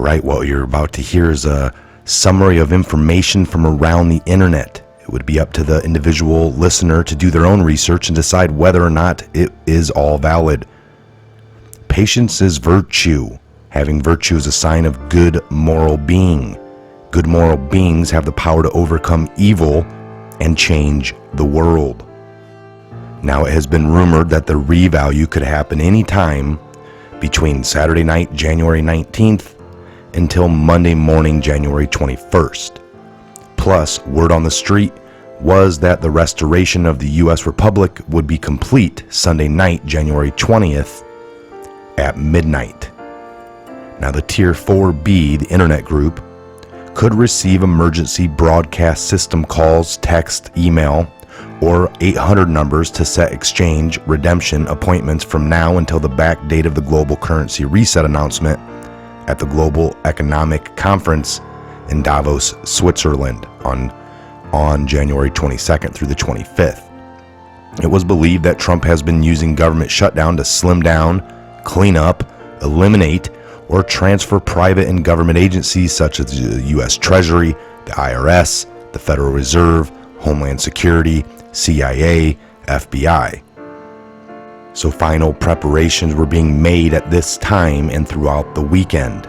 right, what you're about to hear is a summary of information from around the internet. It would be up to the individual listener to do their own research and decide whether or not it is all valid. Patience is virtue. Having virtue is a sign of good moral being. Good moral beings have the power to overcome evil and change the world. Now, it has been rumored that the revalue could happen anytime between Saturday night, January 19th, until Monday morning, January 21st. Plus, word on the street was that the restoration of the U.S. Republic would be complete Sunday night, January 20th at midnight. Now, the Tier 4B, the internet group, could receive emergency broadcast system calls, text, email, or 800 numbers to set exchange redemption appointments from now until the back date of the global currency reset announcement at the Global Economic Conference in Davos, Switzerland on January 22nd through the 25th. It was believed that Trump has been using government shutdown to slim down, clean up, eliminate, or transfer private and government agencies such as the U.S. Treasury, the IRS, the Federal Reserve, Homeland Security, CIA, FBI. So final preparations were being made at this time and throughout the weekend.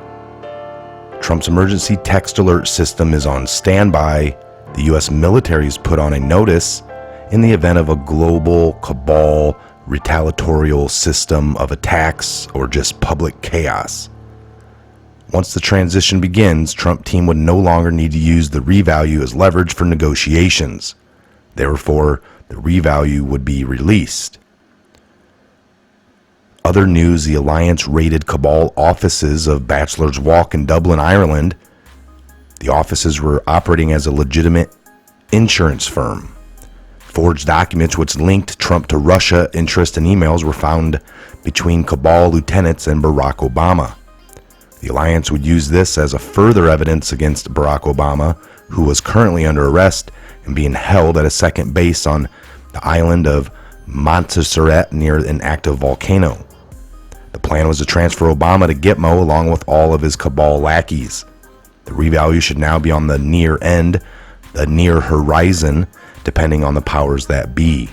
Trump's emergency text alert system is on standby. The U.S. military is put on a notice in the event of a global cabal retaliatorial system of attacks or just public chaos. Once the transition begins, Trump team would no longer need to use the revalue as leverage for negotiations. Therefore, the revalue would be released. Other news, the alliance raided cabal offices of Bachelor's Walk in Dublin, Ireland. The offices were operating as a legitimate insurance firm. Forged documents which linked Trump to Russia interest and emails were found between cabal lieutenants and Barack Obama. The alliance would use this as a further evidence against Barack Obama, who was currently under arrest and being held at a second base on the island of Montserrat near an active volcano. The plan was to transfer Obama to Gitmo along with all of his cabal lackeys. The revalue should now be on the near end, the near horizon, depending on the powers that be.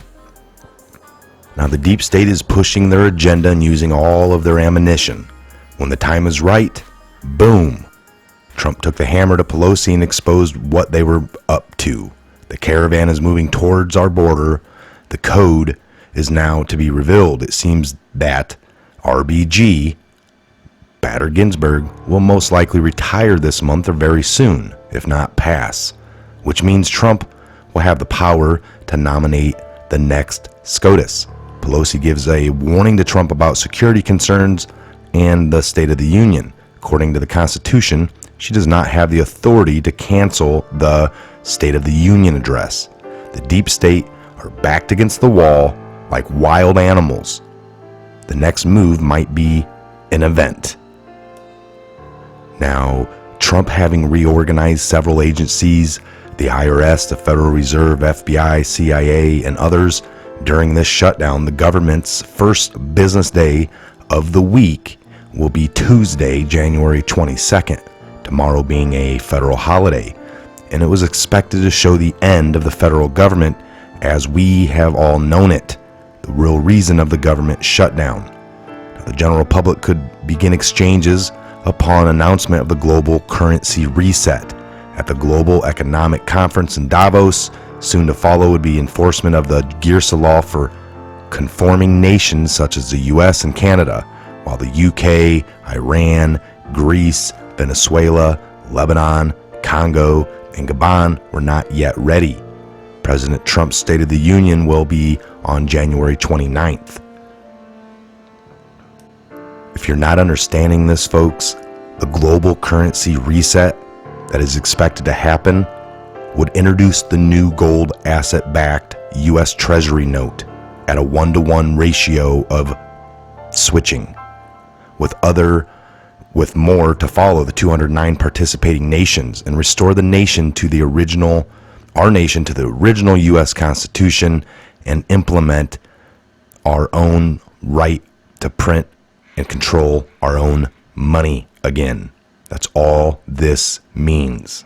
Now, the deep state is pushing their agenda and using all of their ammunition. When the time is right, boom, Trump took the hammer to Pelosi and exposed what they were up to. The caravan is moving towards our border. The code is now to be revealed. It seems that RBG, Bader Ginsburg, will most likely retire this month or very soon, if not pass, which means Trump will have the power to nominate the next SCOTUS. Pelosi gives a warning to Trump about security concerns and the State of the Union. According to the Constitution, she does not have the authority to cancel the State of the Union address. The deep state are backed against the wall like wild animals. The next move might be an event. Now, Trump having reorganized several agencies, the IRS, the Federal Reserve, FBI, CIA, and others, during this shutdown, the government's first business day of the week will be Tuesday, January 22nd, tomorrow being a federal holiday, and it was expected to show the end of the federal government as we have all known it, the real reason of the government shutdown. Now, the general public could begin exchanges upon announcement of the global currency reset. At the Global Economic Conference in Davos, soon to follow would be enforcement of the GIRSA law for conforming nations such as the US and Canada, while the UK, Iran, Greece, Venezuela, Lebanon, Congo, and Gabon were not yet ready. President Trump's State of the Union will be on January 29th. If you're not understanding this, folks, the global currency reset that is expected to happen would introduce the new gold asset-backed U.S. Treasury note at a 1-to-1 ratio of switching, with more to follow the 209 participating nations, and restore the nation to the original, our nation to the original U.S. Constitution, and implement our own right to print and control our own money again. That's all this means.